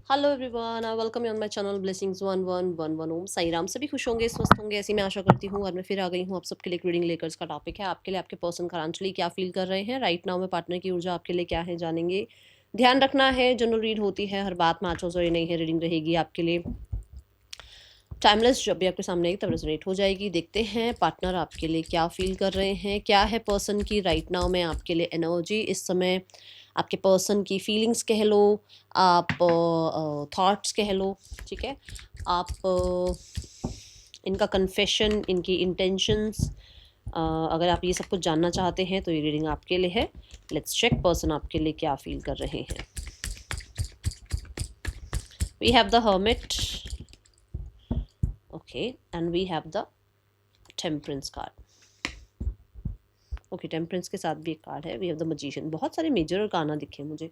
Hello everyone, I welcome you on my channel blessings 1111 ओम साई राम। सभी खुश होंगे, स्वस्थ होंगे, ऐसी मैं आशा करती हूँ। और मैं फिर आ गई हूँ आप सबके लिए एक रीडिंग लेकर। इसका टॉपिक है आपके लिए आपके पर्सन करंटली क्या फील कर रहे हैं राइट नाउ में, पार्टनर की ऊर्जा आपके लिए क्या है जानेंगे। ध्यान रखना है, जनरल रीड होती है, हर बात मैच हो ये नहीं है, रीडिंग रहेगी आपके लिए टाइमलेस। जब भी आपके सामने आएगी तब रेजोनेट हो जाएगी। देखते हैं पार्टनर आपके लिए क्या फील कर रहे हैं, क्या है पर्सन की राइट नाउ में आपके लिए एनर्जी इस समय। आपके पर्सन की फीलिंग्स कह लो, आप थॉट्स कह लो, ठीक है। आप इनका कन्फेशन, इनकी इंटेंशंस, अगर आप ये सब कुछ जानना चाहते हैं तो ये रीडिंग आपके लिए है। लेट्स चेक पर्सन आपके लिए क्या फील कर रहे हैं। We have the hermit, okay, and we have the temperance card. Okay, temperance के साथ भी एक कार्ड है। We have the magician. बहुत सारे मेजर और गाना दिखे मुझे।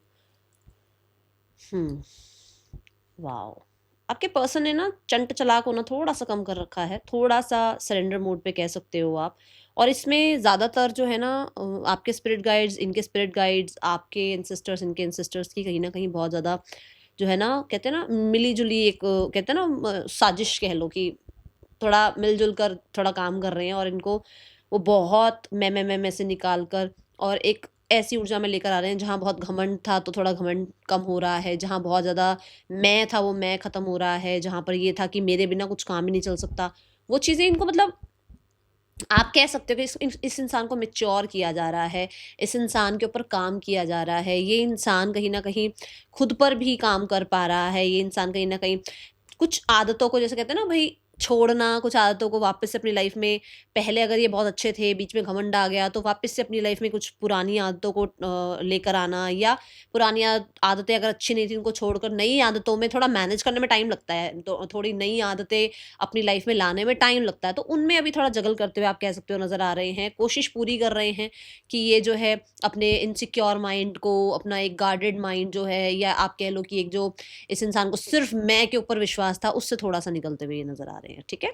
वाओ, आपके पर्सन ने ना चंट चलाक होना थोड़ा सा कम कर रखा है, थोड़ा सा सरेंडर मोड पे कह सकते हो आप। और इसमें ज़्यादातर जो है ना आपके स्पिरिट गाइड्स, इनके स्पिरिट गाइड्स, आपके इंसिस्टर्स, इनके इंसिस्टर्स की कहीं ना कहीं बहुत ज़्यादा जो है ना, कहते हैं ना मिली जुली एक, कहते हैं ना साजिश कह लो कि थोड़ा मिलजुल कर थोड़ा काम कर रहे हैं। और इनको वो बहुत मैं से निकाल कर और एक ऐसी ऊर्जा में लेकर आ रहे हैं जहाँ बहुत घमंड था तो थोड़ा घमंड कम हो रहा है, जहाँ बहुत ज़्यादा मैं था वो मैं ख़त्म हो रहा है, जहाँ पर ये था कि मेरे बिना कुछ काम ही नहीं चल सकता, वो चीज़ें इनको मतलब आप कह सकते हो कि इस इंसान को मैच्योर किया जा रहा है, इस इंसान के ऊपर काम किया जा रहा है। ये इंसान कहीं न कहीं खुद पर भी काम कर पा रहा है, ये इंसान कहीं न कहीं कुछ आदतों को, जैसे कहते हैं ना भई छोड़ना, कुछ आदतों को वापस से अपनी लाइफ में, पहले अगर ये बहुत अच्छे थे, बीच में घमंड आ गया, तो वापस से अपनी लाइफ में कुछ पुरानी आदतों को लेकर आना, या पुरानी आदतें अगर अच्छी नहीं थी उनको छोड़कर नई आदतों में थोड़ा मैनेज करने में टाइम लगता है, तो थोड़ी नई आदतें अपनी लाइफ में लाने में टाइम लगता है। तो उनमें अभी थोड़ा जगल करते हुए आप कह सकते हो नज़र आ रहे हैं। कोशिश पूरी कर रहे हैं कि ये जो है अपने इनसिक्योर माइंड को, अपना एक गार्डेड माइंड जो है, या आप कह लो कि एक जो इस इंसान को सिर्फ मैं के ऊपर विश्वास था, उससे थोड़ा-सा निकलते हुए ये नज़र आ रहे हैं, ठीक है?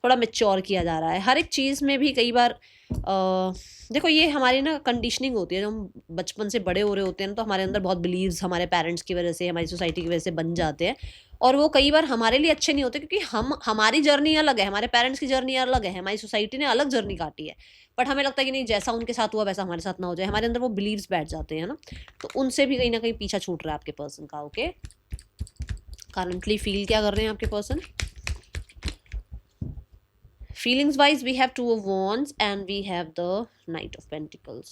थोड़ा मैच्योर किया जा रहा है। हर एक चीज़ में भी कई बार देखो ये हमारी ना कंडीशनिंग होती है, जब हम बचपन से बड़े हो रहे होते हैं ना, तो हमारे अंदर बहुत बिलीव्स हमारे पेरेंट्स की वज़ह से, हमारी सोसाइटी की वज़ह से बन जाते हैं। और वो कई बार हमारे लिए अच्छे नहीं होते, क्योंकि हमारी जर्नी अलग है, हमारे पेरेंट्स की जर्नी अलग है, हमारी सोसाइटी ने अलग जर्नी काटी है। बट हमें लगता है कि नहीं, जैसा उनके साथ हुआ वैसा हमारे साथ ना हो जाए। हमारे अंदर वो बिलीव्स बैठ जाते हैं ना, तो उनसे भी कहीं न कहीं पीछा छूट रहा है आपके पर्सन का, ओके? करंटली फ़ील क्या कर रहे हैं आपके person? Feelings wise, we have Two of Wands and we have the Knight of Pentacles.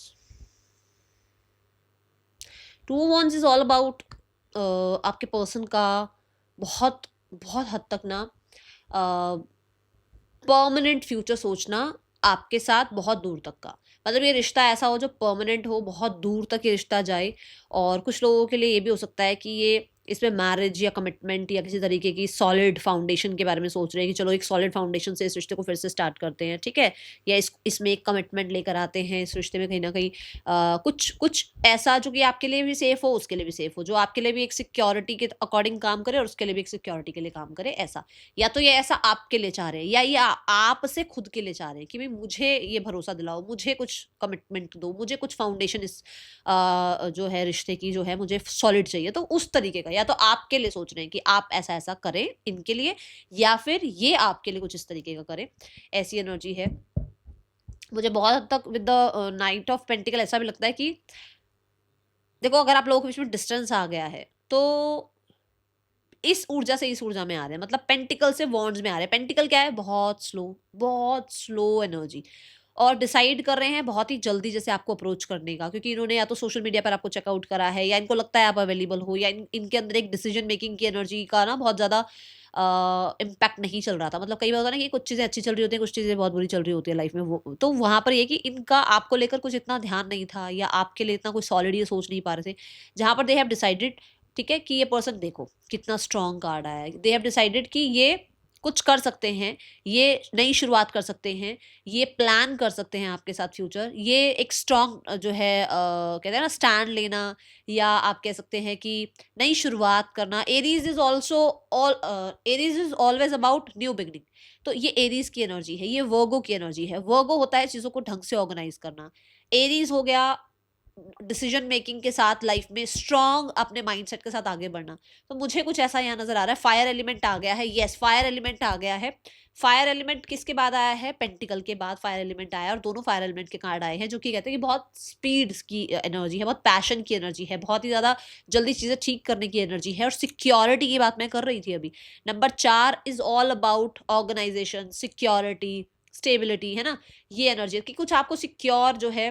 Two of Wands is all about आपके पर्सन का बहुत बहुत हद तक ना परमानेंट फ्यूचर सोचना आपके साथ, बहुत दूर तक का। मतलब ये रिश्ता ऐसा हो जो परमानेंट हो, बहुत दूर तक ये रिश्ता जाए। और कुछ लोगों के लिए ये भी हो सकता है कि ये इसमें मैरिज या कमिटमेंट या किसी तरीके की सॉलिड फाउंडेशन के बारे में सोच रहे हैं कि चलो एक सॉलिड फाउंडेशन से इस रिश्ते को फिर से स्टार्ट करते हैं, ठीक है? या इसमें एक कमिटमेंट लेकर आते हैं इस रिश्ते में, कहीं न कहीं कुछ कुछ ऐसा जो कि आपके लिए भी सेफ हो, उसके लिए भी सेफ हो, जो आपके लिए भी एक सिक्योरिटी के अकॉर्डिंग काम करे और उसके लिए भी एक सिक्योरिटी के लिए काम करे, ऐसा। या तो ये ऐसा आपके लिए चाह रहे हैं, या ये आप से खुद के लिए चाह रहे हैं कि भाई मुझे ये भरोसा दिलाओ, मुझे कुछ कमिटमेंट दो, मुझे कुछ फाउंडेशन इस जो है रिश्ते की जो है मुझे सॉलिड चाहिए। तो उस तरीके का, या तो आपके लिए सोच रहे हैं कि आप ऐसा ऐसा करें इनके लिए, या फिर ये आपके लिए कुछ इस तरीके का करें, ऐसी एनर्जी है। मुझे बहुत हद तक with the night of pentacle ऐसा भी लगता है कि देखो, अगर आप लोगों के बीच में डिस्टेंस आ गया है, तो इस ऊर्जा से इस ऊर्जा में आ रहे हैं, मतलब पेंटिकल से वॉन्ड्स में आ रहे हैं। पेंटिकल क्या है? बहुत स्लो एनर्जी। और डिसाइड कर रहे हैं बहुत ही जल्दी जैसे आपको अप्रोच करने का, क्योंकि इन्होंने या तो सोशल मीडिया पर आपको चेकआउट करा है, या इनको लगता है आप अवेलेबल हो, या इनके अंदर एक डिसीजन मेकिंग की एनर्जी का ना बहुत ज़्यादा इम्पैक्ट नहीं चल रहा था। मतलब कई बार होता है ना कि कुछ चीज़ें अच्छी चल रही होती हैं, कुछ चीज़ें बहुत बुरी चल रही होती है लाइफ में, वो तो वहाँ पर ये कि इनका आपको लेकर कुछ इतना ध्यान नहीं था, या आपके लिए इतना कोई सॉलिड ये सोच नहीं पा रहे थे। जहाँ पर दे हैव डिसाइडेड, ठीक है, कि ये पर्सन, देखो कितना स्ट्रॉन्ग कार्ड आया है, दे हैव डिसाइडेड कि ये कुछ कर सकते हैं, ये नई शुरुआत कर सकते हैं, ये प्लान कर सकते हैं आपके साथ फ्यूचर। ये एक स्ट्रॉन्ग जो है कहते हैं ना स्टैंड लेना, या आप कह सकते हैं कि नई शुरुआत करना। Aries is always about new beginning. तो ये एरीज की एनर्जी है, ये वर्गो की एनर्जी है। वर्गो होता है चीज़ों को ढंग से ऑर्गेनाइज करना। एरीज हो गया डिसीजन मेकिंग के साथ लाइफ में स्ट्रांग अपने माइंडसेट के साथ आगे बढ़ना। तो मुझे कुछ ऐसा यहाँ नजर आ रहा है। फायर एलिमेंट आ गया है, यस फायर एलिमेंट आ गया है। फायर एलिमेंट किसके बाद आया है? पेंटिकल के बाद फायर एलिमेंट आया है, और दोनों फायर एलिमेंट के कार्ड आए हैं जो कि कहते हैं कि बहुत स्पीड की एनर्जी है, बहुत पैशन की एनर्जी है, बहुत ही ज्यादा जल्दी चीजें ठीक करने की एनर्जी है, और सिक्योरिटी की बात मैं कर रही थी अभी। Number 4 is all about organization, security, stability, है ना। ये एनर्जी है कि कुछ आपको सिक्योर जो है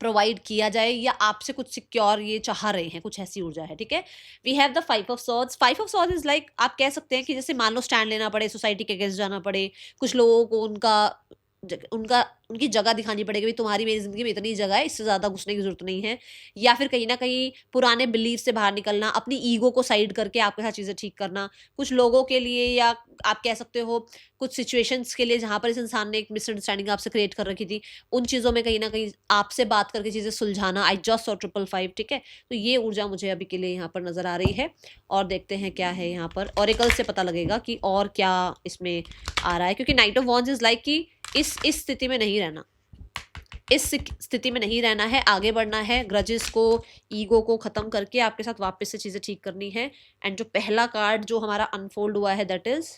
प्रोवाइड किया जाए, या आपसे कुछ सिक्योर ये चाह रहे हैं, कुछ ऐसी ऊर्जा है, ठीक है। We have the 5 of swords. 5 of swords is like, आप कह सकते हैं कि जैसे मान लो स्टैंड लेना पड़े, सोसाइटी के अगेंस्ट जाना पड़े, कुछ लोगों को उनका उनकी जगह दिखानी पड़ेगी, भाई तुम्हारी मेरी जिंदगी में इतनी जगह है, इससे ज्यादा घुसने की जरूरत नहीं है। या फिर कहीं ना कहीं पुराने बिलीफ से बाहर निकलना, अपनी ईगो को साइड करके आपके साथ चीजें ठीक करना, कुछ लोगों के लिए, या आप कह सकते हो कुछ सिचुएशंस के लिए जहां पर इस इंसान ने एक मिसअंडरस्टैंडिंग आपसे क्रिएट कर रखी थी, उन चीजों में कहीं ना कहीं आपसे बात करके चीजें सुलझाना। आई जस्ट सॉ 555, ठीक है। तो ये ऊर्जा मुझे अभी के लिए यहाँ पर नजर आ रही है, और देखते हैं क्या है यहाँ पर। ऑरेकल से पता लगेगा कि और क्या इसमें आ रहा है, क्योंकि night of wands is like कि इस स्थिति में नहीं रहना, इस स्थिति में नहीं रहना है, आगे बढ़ना है, ग्रजेस को, ईगो को खत्म करके आपके साथ वापस से चीजें ठीक करनी है। एंड जो पहला कार्ड जो हमारा अनफोल्ड हुआ है, दैट इज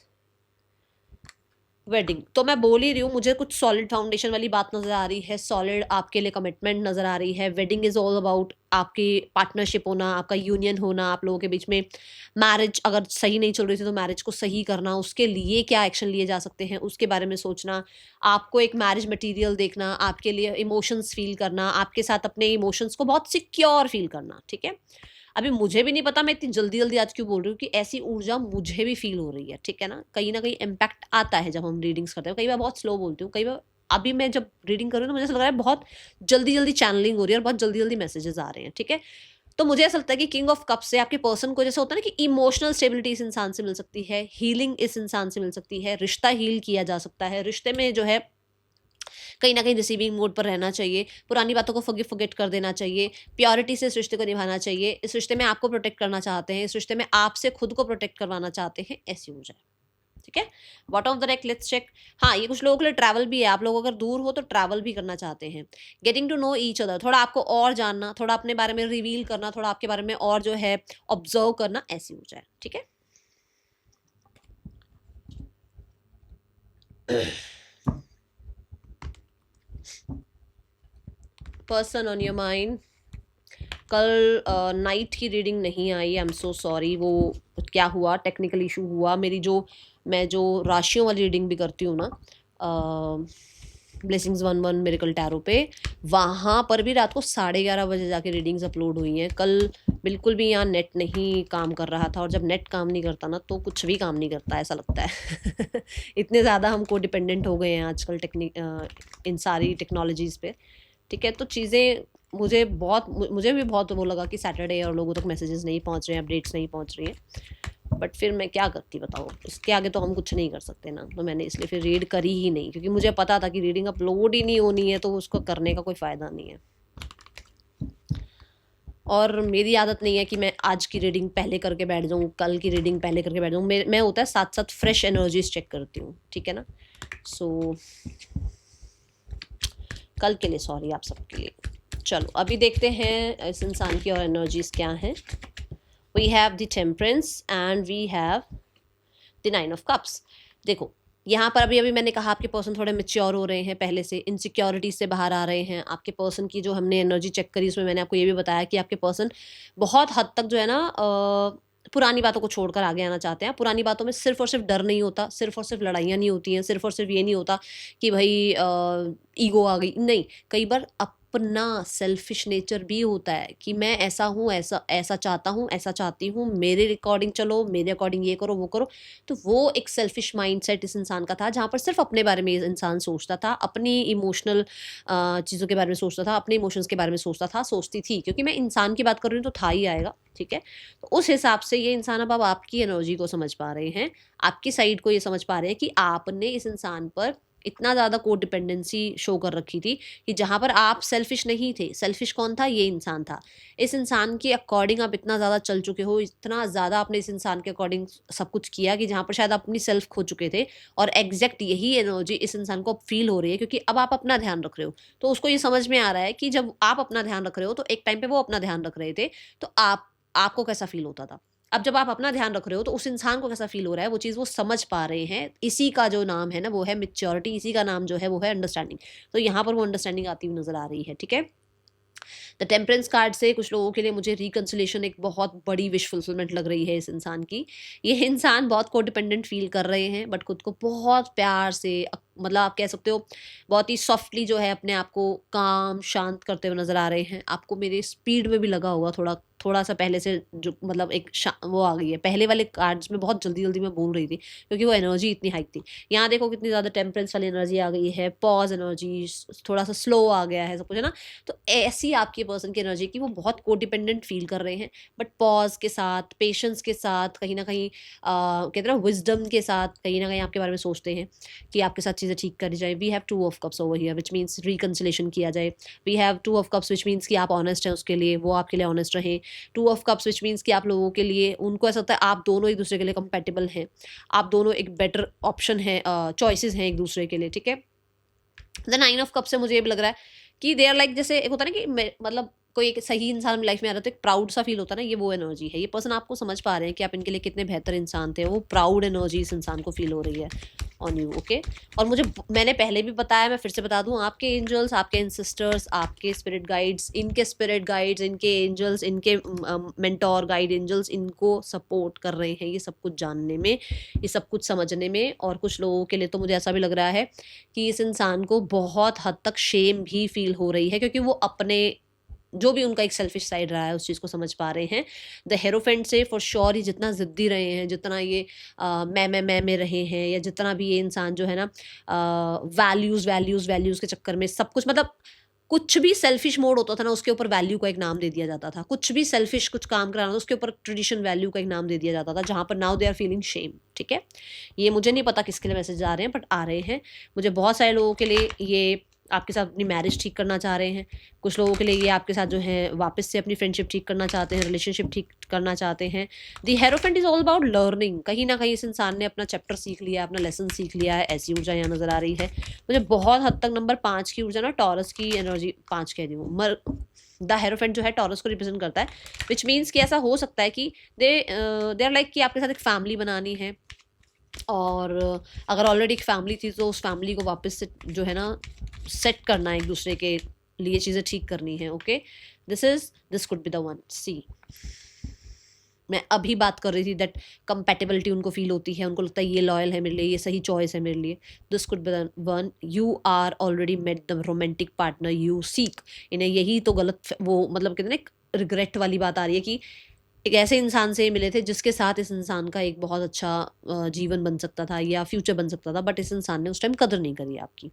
वेडिंग। तो मैं बोल ही रही हूँ, मुझे कुछ सॉलिड फाउंडेशन वाली बात नजर आ रही है, सॉलिड आपके लिए कमिटमेंट नजर आ रही है। वेडिंग इज ऑल अबाउट आपकी पार्टनरशिप होना, आपका यूनियन होना, आप लोगों के बीच में। मैरिज अगर सही नहीं चल रही थी तो मैरिज को सही करना, उसके लिए क्या एक्शन लिए जा सकते हैं उसके बारे में सोचना, आपको एक मैरिज मटीरियल देखना, आपके लिए इमोशंस फील करना, आपके साथ अपने इमोशंस को बहुत सिक्योर फील करना, ठीक है। अभी मुझे भी नहीं पता मैं इतनी जल्दी जल्दी आज क्यों बोल रही हूँ, कि ऐसी ऊर्जा मुझे भी फील हो रही है, ठीक है ना कहीं इम्पैक्ट आता है जब हम रीडिंग्स करते हैं। कई बार बहुत स्लो बोलती हूँ, कई बार अभी मैं जब रीडिंग कर रही हूँ तो मुझे ऐसा लग रहा है बहुत जल्दी जल्दी चैनलिंग हो रही है, और बहुत जल्दी जल्दी मैसेजेस आ रहे हैं, ठीक है। तो मुझे ऐसा लगता है कि किंग ऑफ कप से आपके पर्सन को जैसे होता है ना कि इमोशनल स्टेबिलिटी इस इंसान से मिल सकती है, हीलिंग इस इंसान से मिल सकती है, रिश्ता हील किया जा सकता है, रिश्ते में जो है कहीं ना कहीं रिसीविंग मोड पर रहना चाहिए, पुरानी बातों को फॉरगिव कर देना चाहिए, प्योरिटी से इस रिश्ते को निभाना चाहिए, इस रिश्ते में आपको प्रोटेक्ट करना चाहते हैं, इस रिश्ते में आपसे खुद को प्रोटेक्ट करवाना चाहते हैं, ऐसी ऊर्जा है, ठीक है। Bottom of the deck, let's check. हाँ, ये कुछ लोगों के लिए ट्रैवल भी है, आप लोग अगर दूर हो तो ट्रैवल भी करना चाहते हैं। Getting to know each other, थोड़ा आपको और जानना, थोड़ा अपने बारे में रिवील करना, थोड़ा आपके बारे में और जो है ऑब्जर्व करना, ऐसी ऊर्जा है, ठीक है। Person on your mind. कल नाइट की रीडिंग नहीं आई, आई एम सो सॉरी। वो क्या हुआ, टेक्निकल इशू हुआ। मेरी जो मैं जो राशियों वाली रीडिंग भी करती हूँ ना, ब्लेसिंग्स 1-1 मिरेकल टैरो पे, वहाँ पर भी रात को 11:30 बजे जाके रीडिंग्स अपलोड हुई हैं। कल बिल्कुल भी यहाँ नेट नहीं काम कर रहा था, और जब नेट काम नहीं करता ना तो कुछ भी काम नहीं करता, ऐसा लगता है। इतने ज़्यादा हमको डिपेंडेंट हो गए हैं आजकल इन सारी टेक्नोलॉजीज़ पे, ठीक है। तो चीज़ें मुझे भी बहुत वो लगा कि सैटरडे और लोगों तक मैसेजेस नहीं पहुंच रहे हैं, अपडेट्स नहीं पहुंच रही हैं, बट फिर मैं क्या करती बताओ, इसके आगे तो हम कुछ नहीं कर सकते ना। तो मैंने इसलिए फिर रीड करी ही नहीं, क्योंकि मुझे पता था कि रीडिंग अपलोड ही नहीं होनी है, तो उसको करने का कोई फ़ायदा नहीं है। और मेरी आदत नहीं है कि मैं आज की रीडिंग पहले करके बैठ जाऊँ, कल की रीडिंग पहले करके बैठ जाऊँ। मैं होता है साथ साथ फ्रेश एनर्जीज चेक करती हूँ, ठीक है ना। सो कल के लिए सॉरी आप सबके लिए। चलो अभी देखते हैं इस इंसान की और एनर्जीज क्या हैं। We have the temperance and we have the 9 of cups. देखो यहाँ पर अभी मैंने कहा आपके पर्सन थोड़े मैच्योर हो रहे हैं, पहले से इनसिक्योरिटी से बाहर आ रहे हैं। आपके पर्सन की जो हमने एनर्जी चेक करी उसमें मैंने आपको ये भी बताया कि आपके पर्सन बहुत हद तक जो है ना पुरानी बातों को छोड़कर आगे आना चाहते हैं। पुरानी बातों में सिर्फ और सिर्फ डर नहीं होता, सिर्फ और सिर्फ लड़ाइयाँ नहीं होती हैं, सिर्फ और सिर्फ ये नहीं होता कि भाई ईगो आ गई, नहीं। कई बार अपना सेल्फिश नेचर भी होता है कि मैं ऐसा हूँ, ऐसा चाहता हूँ, ऐसा चाहती हूँ, मेरे रिकॉर्डिंग चलो, मेरे अकॉर्डिंग ये करो वो करो। तो वो एक सेल्फिश माइंडसेट इस इंसान का था, जहाँ पर सिर्फ अपने बारे में इंसान सोचता था, अपनी इमोशनल चीज़ों के बारे में सोचता था, अपने इमोशंस के बारे में सोचता था, सोचती थी, क्योंकि मैं इंसान की बात कर रही हूँ तो था ही आएगा, ठीक है। तो उस हिसाब से ये इंसान अब आपकी एनर्जी को समझ पा रहे हैं, आपकी साइड को ये समझ पा रहे हैं कि आपने इस इंसान पर इतना ज़्यादा कोडिपेंडेंसी शो कर रखी थी कि जहाँ पर आप सेल्फिश नहीं थे, सेल्फिश कौन था? ये इंसान था। इस इंसान के अकॉर्डिंग आप इतना ज़्यादा चल चुके हो, इतना ज़्यादा आपने इस इंसान के अकॉर्डिंग सब कुछ किया कि जहाँ पर शायद आप अपनी सेल्फ खो चुके थे, और एग्जैक्ट यही एनर्जी इस इंसान को अब फील हो रही है, क्योंकि अब आप अपना ध्यान रख रहे हो। तो उसको ये समझ में आ रहा है कि जब आप अपना ध्यान रख रहे हो तो एक टाइम पे वो अपना ध्यान रख रहे थे, तो आपको कैसा फील होता था। अब जब आप अपना ध्यान रख रहे हो तो उस इंसान को कैसा फील हो रहा है, वो चीज़ वो समझ पा रहे हैं। इसी का जो नाम है ना वो है मैच्योरिटी, इसी का नाम जो है वो है अंडरस्टैंडिंग। तो यहाँ पर वो अंडरस्टैंडिंग आती हुई नज़र आ रही है, ठीक है। द टेम्परेंस कार्ड से कुछ लोगों के लिए मुझे रिकंसिलेशन एक बहुत बड़ी विश फुलफिलमेंट लग रही है इस इंसान की। ये इंसान बहुत कोडिपेंडेंट फील कर रहे हैं, बट खुद को बहुत प्यार से मतलब आप कह सकते हो बहुत ही सॉफ्टली जो है अपने आप को काम शांत करते हुए नज़र आ रहे हैं। आपको मेरे स्पीड में भी लगा होगा थोड़ा थोड़ा सा पहले से, जो मतलब एक वो आ गई है। पहले वाले कार्ड्स में बहुत जल्दी जल्दी मैं बोल रही थी क्योंकि वो एनर्जी इतनी हाइक थी। यहाँ देखो कितनी ज़्यादा टेम्परेंस वाली एनर्जी आ गई है, पॉज एनर्जी, थोड़ा सा स्लो आ गया है सब कुछ, है ना। तो ऐसी आपकी पर्सन की एनर्जी की वो बहुत कोडिपेंडेंट फील कर रहे हैं, बट पॉज के साथ, पेशेंस के साथ, कहीं ना कहीं कहते हैं ना विजडम के साथ कहीं ना कहीं आपके बारे में सोचते हैं कि आपके साथ चीज़ें ठीक करी जाए। We have 2 of cups over here which means reconciliation किया जाए। We have 2 of cups which means कि आप ऑनेस्ट हैं उसके लिए, वो आपके लिए ऑनेस्ट रहें। 2 ऑफ कप्स विच मीन्स कि आप लोगों के लिए, उनको ऐसा होता है आप दोनों एक दूसरे के लिए कंपेटेबल हैं, आप दोनों एक बेटर ऑप्शन हैं, चॉइसेस हैं एक दूसरे के लिए, ठीक है। द 9 ऑफ कप से मुझे ये भी लग रहा है कि दे आर लाइक, जैसे एक होता है ना कि मतलब कोई एक सही इंसान लाइफ में आ रहा है तो एक प्राउड सा फील होता है ना, ये वो एनर्जी है। ये पर्सन आपको समझ पा रहे हैं कि आप इनके लिए कितने बेहतर इंसान थे, वो प्राउड एनर्जी इस इंसान को फील हो रही है ऑन यू, ओके। और मैंने पहले भी बताया, मैं फिर से बता दूं, आपके एंजल्स, आपके एंसेस्टर्स, आपके स्पिरिट गाइड्स, इनके एंजल्स, इनके मेंटोर गाइड एंजल्स इनको सपोर्ट कर रहे हैं ये सब कुछ जानने में, ये सब कुछ समझने में। और कुछ लोगों के लिए तो मुझे ऐसा भी लग रहा है कि इस इंसान को बहुत हद तक शेम भी फील हो रही है, क्योंकि वो अपने जो भी उनका एक सेल्फिश साइड रहा है उस चीज़ को समझ पा रहे हैं। द हेरोफेंट से फॉर श्योर ही जितना ज़िद्दी रहे हैं, जितना ये मैं में रहे हैं, या जितना भी ये इंसान जो है ना वैल्यूज़ के चक्कर में सब कुछ, मतलब कुछ भी सेल्फिश मोड होता था ना उसके ऊपर वैल्यू का एक नाम दे दिया जाता था। कुछ भी सेल्फिश कुछ काम कराना था उसके ऊपर ट्रेडिशन वैल्यू का एक नाम दे दिया जाता था, जहाँ पर now they are feeling shame, ठीक है। ये मुझे नहीं पता किसके लिए मैसेज आ रहे हैं, बट आ रहे हैं। मुझे बहुत सारे लोगों के लिए ये आपके साथ अपनी मैरिज ठीक करना चाह रहे हैं। कुछ लोगों के लिए ये आपके साथ जो है वापस से अपनी फ्रेंडशिप ठीक करना चाहते हैं, रिलेशनशिप ठीक करना चाहते हैं। The hierophant is all about learning. कहीं ना कहीं इस इंसान ने अपना चैप्टर सीख लिया, अपना लेसन सीख लिया है, ऐसी ऊर्जा यहाँ नजर आ रही है मुझे। बहुत हद तक नंबर 5 की ऊर्जा ना, टॉरस की एनर्जी 5 कह रही हूँ, द हेरोफेंट जो है टॉरस को रिप्रेजेंट करता है, विच मीन्स कि ऐसा हो सकता है कि दे आर लाइक कि आपके साथ एक फैमिली बनानी है, और अगर ऑलरेडी एक फैमिली थी तो उस फैमिली को वापस से जो है ना सेट करना है, एक दूसरे के लिए चीज़ें ठीक करनी है, okay. This could be the one. See, मैं अभी बात कर रही थी दैट कंपैटिबिलिटी उनको फील होती है, उनको लगता है ये लॉयल है मेरे लिए, ये सही चॉइस है मेरे लिए। This could be the one. You are already met the romantic partner you seek. इन्हें यही तो गलत वो मतलब कहते हैं ना रिग्रेट वाली बात आ रही है कि एक ऐसे इंसान से मिले थे जिसके साथ इस इंसान का एक बहुत अच्छा जीवन बन सकता था या फ्यूचर बन सकता था, बट इस इंसान ने उस टाइम कदर नहीं करी आपकी।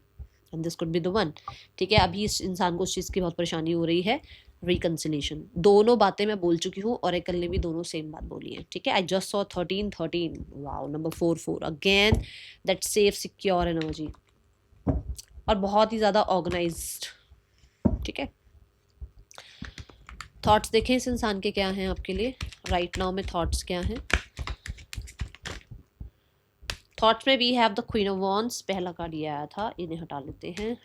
And this could be the one, ठीक है। अभी इस इंसान को उस चीज़ की बहुत परेशानी हो रही है, रिकंसिलेशन। दोनों बातें मैं बोल चुकी हूँ और एकल ने भी दोनों सेम बात बोली है, ठीक है। I just saw 13 wow, number 4 again, that safe secure energy, और बहुत ही ज़्यादा ऑर्गेनाइज्ड, ठीक है। थॉट्स देखें इस इंसान के क्या हैं आपके लिए राइट नाउ में, थॉट्स क्या हैं। थॉट्स में we have the queen of wands, पहला कार्ड ये आया था, इन्हें हटा लेते हैं।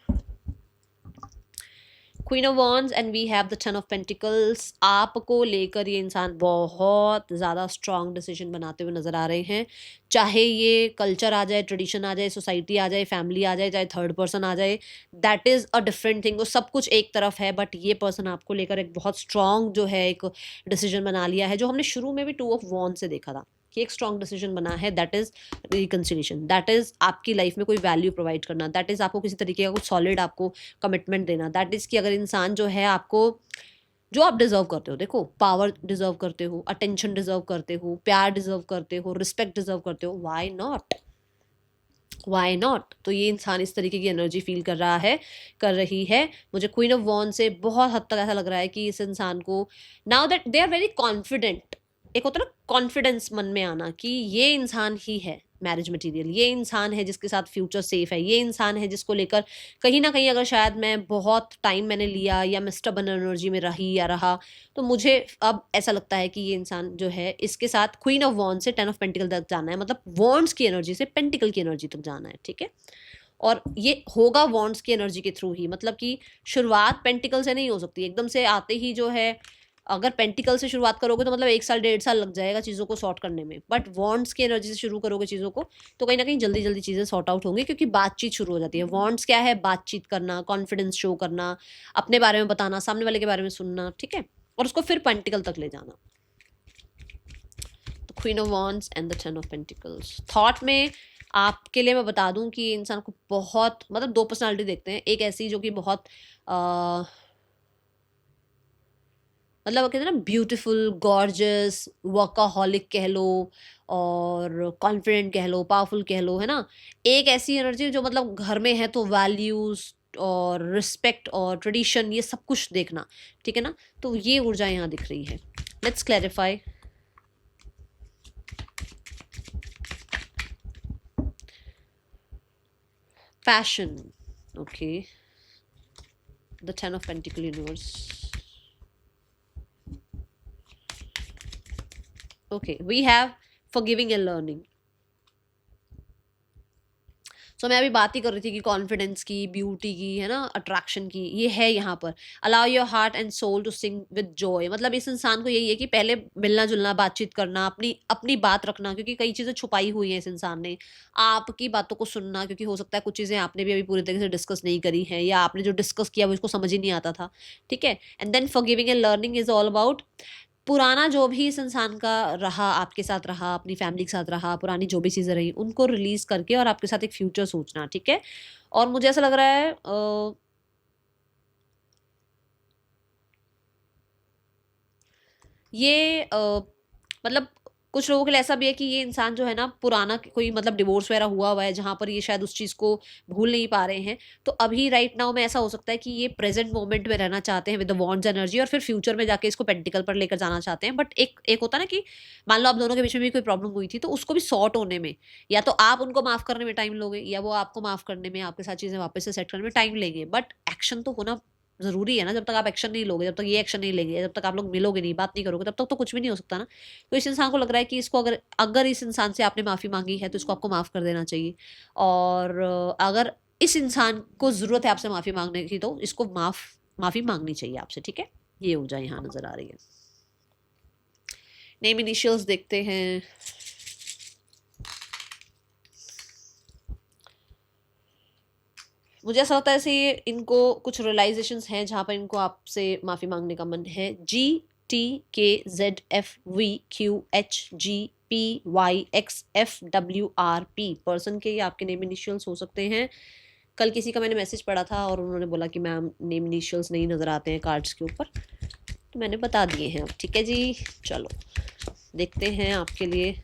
Queen of wands and we have the 10 of pentacles. आपको लेकर ये इंसान बहुत ज़्यादा स्ट्रॉन्ग डिसीजन बनाते हुए नज़र आ रहे हैं, चाहे ये कल्चर आ जाए, ट्रेडिशन आ जाए, सोसाइटी आ जाए, फैमिली आ जाए, चाहे थर्ड पर्सन आ जाए, that is a different thing. वो सब कुछ एक तरफ है, बट ये पर्सन आपको लेकर एक बहुत स्ट्रॉन्ग जो है एक डिसीजन बना लिया है, जो हमने शुरू में भी 2 ऑफ वॉन्ड से देखा था कि एक स्ट्रॉन्ग डिसीजन बना है, that is reconciliation, that is आपकी लाइफ में कोई वैल्यू प्रोवाइड करना, दैट इज आपको किसी तरीके का कुछ सॉलिड आपको कमिटमेंट देना, दैट इज कि अगर इंसान जो है आपको जो आप डिजर्व करते हो, देखो पावर डिजर्व करते हो, अटेंशन डिजर्व करते हो, प्यार डिजर्व करते हो, रिस्पेक्ट डिजर्व करते हो, व्हाई नॉट, वाई नॉट। तो ये इंसान इस तरीके की एनर्जी फील कर रहा है, कर रही है। मुझे क्वीन ऑफ वॉन्ड से बहुत हद तक ऐसा लग रहा है कि इस इंसान को now that they are very confident, एक होता है ना कॉन्फिडेंस मन में आना कि ये इंसान ही है, मैरिज मटेरियल, ये इंसान है जिसके साथ फ्यूचर सेफ है, ये इंसान है जिसको लेकर कहीं ना कहीं अगर शायद मैं बहुत टाइम मैंने लिया या मैं स्टबन एनर्जी में रही या रहा, तो मुझे अब ऐसा लगता है कि ये इंसान जो है इसके साथ क्वीन ऑफ वॉन्ड से 10 ऑफ पेंटिकल तक जाना है, मतलब वॉन्ड्स की एनर्जी से पेंटिकल की एनर्जी तक जाना है, ठीक है। और ये होगा वॉन्ड्स की एनर्जी के थ्रू ही, मतलब कि शुरुआत पेंटिकल से नहीं हो सकती एकदम से आते ही जो है। अगर पेंटिकल से शुरुआत करोगे तो मतलब 1 साल 1.5 साल लग जाएगा चीज़ों को सॉर्ट करने में, बट वॉन्ड्स की एनर्जी से शुरू करोगे चीज़ों को तो कहीं ना कहीं जल्दी जल्दी चीज़ें सॉर्ट आउट होंगी, क्योंकि बातचीत शुरू हो जाती है। वॉन्ड्स क्या है? बातचीत करना, कॉन्फिडेंस शो करना, अपने बारे में बताना, सामने वाले के बारे में सुनना, ठीक है, और उसको फिर पेंटिकल तक ले जाना। तो queen of wands and the 10 of pentacles. Thought में आपके लिए मैं बता दूं कि इंसान को बहुत, मतलब 2 पर्सनालिटी देखते हैं। एक ऐसी जो कि बहुत मतलब कहते हैं ना ब्यूटीफुल, गॉर्जियस, वर्काहॉलिक कह लो और कॉन्फिडेंट कह लो, पावरफुल कह लो, है ना। एक ऐसी एनर्जी जो मतलब घर में है तो वैल्यूज और रिस्पेक्ट और ट्रेडिशन ये सब कुछ देखना, ठीक है ना। तो ये ऊर्जा यहाँ दिख रही है। Let's clarify. Passion, okay, the 10 of Pentacle universe. Okay, we have forgiving and learning. सो मैं अभी बात ही कर रही थी कि कॉन्फिडेंस की, ब्यूटी की, है ना, अट्रैक्शन की, ये है यहाँ पर। Allow your heart and soul to sing with joy, मतलब इस इंसान को यही है कि पहले मिलना जुलना, बातचीत करना, अपनी अपनी बात रखना, क्योंकि कई चीज़ें छुपाई हुई हैं इस इंसान ने। आपकी बातों को सुनना, क्योंकि हो सकता है कुछ चीज़ें आपने भी अभी पूरी तरीके से डिस्कस नहीं करी हैं, या आपने जो डिस्कस किया वो इसको समझ ही नहीं आता था, ठीक है। And then forgiving and learning is all about पुराना जो भी इस इंसान का रहा, आपके साथ रहा, अपनी फैमिली के साथ रहा, पुरानी जो भी चीज़ें रही उनको रिलीज करके और आपके साथ एक फ्यूचर सोचना, ठीक है। और मुझे ऐसा लग रहा है ये मतलब कुछ लोगों के लिए ऐसा भी है कि ये इंसान जो है ना पुराना कोई मतलब डिवोर्स वगैरह हुआ हुआ है, जहाँ पर ये शायद उस चीज़ को भूल नहीं पा रहे हैं। तो अभी राइट नाउ में ऐसा हो सकता है कि ये प्रेजेंट मोमेंट में रहना चाहते हैं विद द वॉन्ड्स एनर्जी, और फिर फ्यूचर में जाके इसको पेंटिकल पर लेकर जाना चाहते हैं। बट एक एक होता है ना कि मान लो आप दोनों के बीच में भी कोई प्रॉब्लम हुई थी, तो उसको भी सॉर्ट होने में या तो आप उनको माफ़ करने में टाइम लोगे, या वो आपको माफ़ करने में, आपके साथ चीज़ें वापस से सेट करने में टाइम लेंगे। बट एक्शन तो होना ज़रूरी है ना। जब तक आप एक्शन नहीं लोगे, जब तक ये एक्शन नहीं लेंगे, जब तक आप लोग मिलोगे नहीं, बात नहीं करोगे, तब तक तो कुछ भी नहीं हो सकता ना। तो इस इंसान को लग रहा है कि इसको अगर अगर इस इंसान से आपने माफ़ी मांगी है तो इसको आपको माफ़ कर देना चाहिए। और अगर इस इंसान को ज़रूरत है आपसे माफ़ी मांगने की तो इसको माफ़ी मांगनी चाहिए आपसे, ठीक है। ये ऊर्जा यहाँ नजर आ रही है। नेम इनिशियल्स देखते हैं। मुझे ऐसा होता है ऐसे इनको कुछ रियलाइजेशंस हैं जहाँ पर इनको आपसे माफ़ी मांगने का मन है। GTKZFVQHGPYXFWRP पर्सन के ये आपके नेम इनिशियल्स हो सकते हैं। कल किसी का मैंने मैसेज पढ़ा था और उन्होंने बोला कि मैम नेम इनिशियल्स नहीं नज़र आते हैं कार्ड्स के ऊपर, तो मैंने बता दिए हैं अब, ठीक है जी। चलो देखते हैं आपके लिए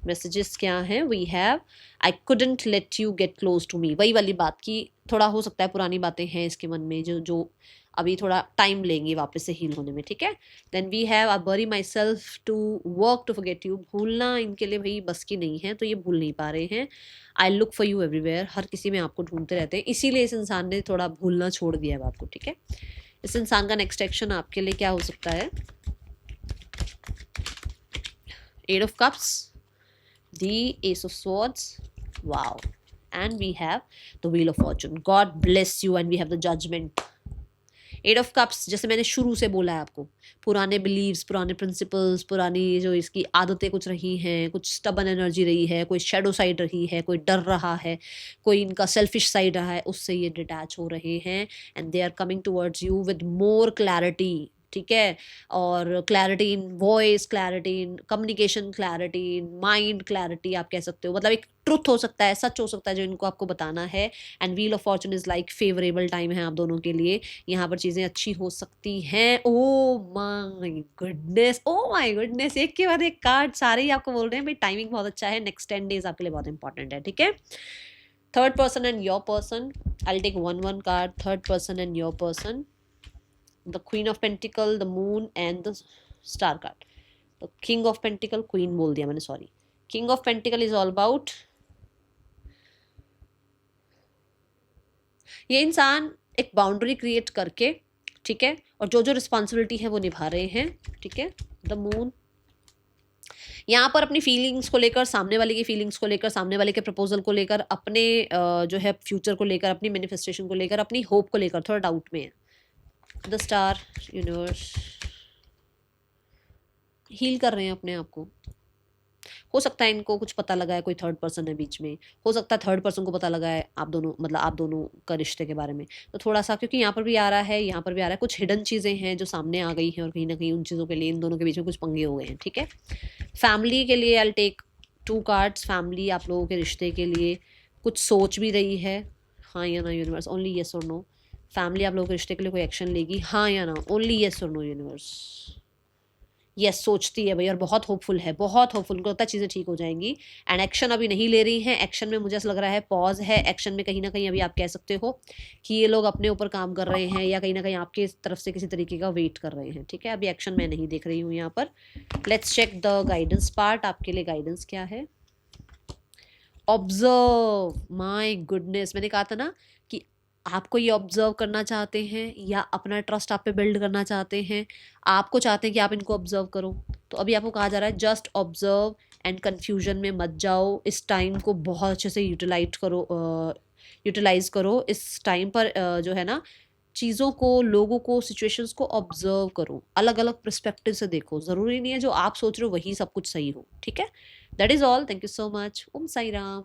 मैसेजेस क्या हैं। We have I couldn't let you get close to me, वही वाली बात की थोड़ा हो सकता है पुरानी बातें हैं इसके मन में जो जो अभी थोड़ा टाइम लेंगे वापस से हील होने में, ठीक है। Then we have I bury myself to work to forget you, भूलना इनके लिए भाई बस की नहीं है, तो ये भूल नहीं पा रहे हैं। I look for you everywhere, हर किसी में आपको ढूंढते रहते हैं, इसीलिए इस इंसान ने थोड़ा भूलना छोड़ दिया है आपको, ठीक है। इस इंसान का नेक्स्ट एक्शन आपके लिए क्या हो सकता है? 8 of Cups, the Ace of Swords, wow, and we have the Wheel of Fortune. God bless you, and we have the Judgment. 8 of Cups, जैसे मैंने शुरू से बोला है आपको, पुराने बिलीव्स, पुराने प्रिंसिपल्स, पुरानी जो इसकी आदतें कुछ रही हैं, कुछ स्टबन एनर्जी रही है, कोई शेडो साइड रही है, कोई डर रहा है, कोई इनका सेल्फिश साइड रहा है, उससे ये डिटैच हो रहे हैं and they are coming towards you with more clarity, ठीक है। और clarity in voice, clarity in communication, clarity in mind, clarity आप कह सकते हो, मतलब एक ट्रुथ हो सकता है, सच हो सकता है जो इनको आपको बताना है। And wheel of Fortune is like favourable time है आप दोनों के लिए, यहाँ पर चीज़ें अच्छी हो सकती हैं। Oh my goodness, oh my goodness, एक के बाद एक कार्ड सारे ही आपको बोल रहे हैं भाई टाइमिंग बहुत अच्छा है, नेक्स्ट 10 डेज आपके लिए बहुत इंपॉर्टेंट है, ठीक है। Third person and your person, I will take one card, third person and your person, the Queen of Pentacle, the Moon and the Star card. The King of Pentacle, Queen बोल दिया मैंने, sorry, king of pentacle is all about ये इंसान एक boundary create करके, ठीक है, और जो जो रिस्पॉन्सिबिलिटी है वो निभा रहे हैं, ठीक है। द मून यहाँ पर अपनी फीलिंग्स को लेकर, सामने वाले की फीलिंग्स को लेकर, सामने वाले के प्रपोजल को लेकर, अपने जो है फ्यूचर को लेकर, अपनी मैनिफेस्टेशन को लेकर, अपनी होप को लेकर थोड़ा डाउट में है। द स्टार, यूनिवर्स हील कर रहे हैं अपने आप को। हो सकता है इनको कुछ पता लगा है, कोई थर्ड पर्सन है बीच में, हो सकता है थर्ड पर्सन को पता लगा है आप दोनों, मतलब आप दोनों का रिश्ते के बारे में। तो थोड़ा सा, क्योंकि यहाँ पर भी आ रहा है, यहाँ पर भी आ रहा है, कुछ हिडन चीज़ें हैं जो सामने आ गई हैं और कहीं ना कहीं उन चीज़ों के लिए इन दोनों के बीच में कुछ पंगे हो गए हैं, ठीक है। फैमिली के लिए आई टेक 2 कार्ड्स। फैमिली आप लोगों के रिश्ते के लिए कुछ सोच भी रही है, हाँ या ना यूनिवर्स, ओनली येस और नो। फैमिली आप लोगों के रिश्ते के लिए कोई एक्शन लेगी, हाँ या ना, ओनली येस और नो यूनिवर्स। यस सोचती है भाई, और बहुत होपफुल है, बहुत होपफुल, उनको लगता है चीज़ें ठीक हो जाएंगी। एंड एक्शन अभी नहीं ले रही हैं। एक्शन में मुझे ऐसा लग रहा है पॉज है। एक्शन में कहीं ना कहीं अभी आप कह सकते हो कि ये लोग अपने ऊपर काम कर रहे हैं, या कहीं ना कहीं आपके तरफ से किसी तरीके का वेट कर रहे हैं, ठीक है। अभी एक्शन मैं नहीं देख रही हूँ यहाँ पर। Let's check the guidance part. आपके लिए गाइडेंस क्या है? ऑब्जर्व, माय गुडनेस, मैंने कहा था ना कि आपको ये ऑब्जर्व करना चाहते हैं, या अपना ट्रस्ट आप पे बिल्ड करना चाहते हैं, आपको चाहते हैं कि आप इनको ऑब्जर्व करो। तो अभी आपको कहा जा रहा है जस्ट ऑब्जर्व एंड कन्फ्यूजन में मत जाओ। इस टाइम को बहुत अच्छे से यूटिलाइज करो। इस टाइम पर जो है ना, चीज़ों को, लोगों को, सिचुएशंस को ऑब्जर्व करो, अलग अलग पर्सपेक्टिव से देखो। ज़रूरी नहीं है जो आप सोच रहे हो वही सब कुछ सही हो, ठीक है। That is all. Thank you so much. ओम साई राम।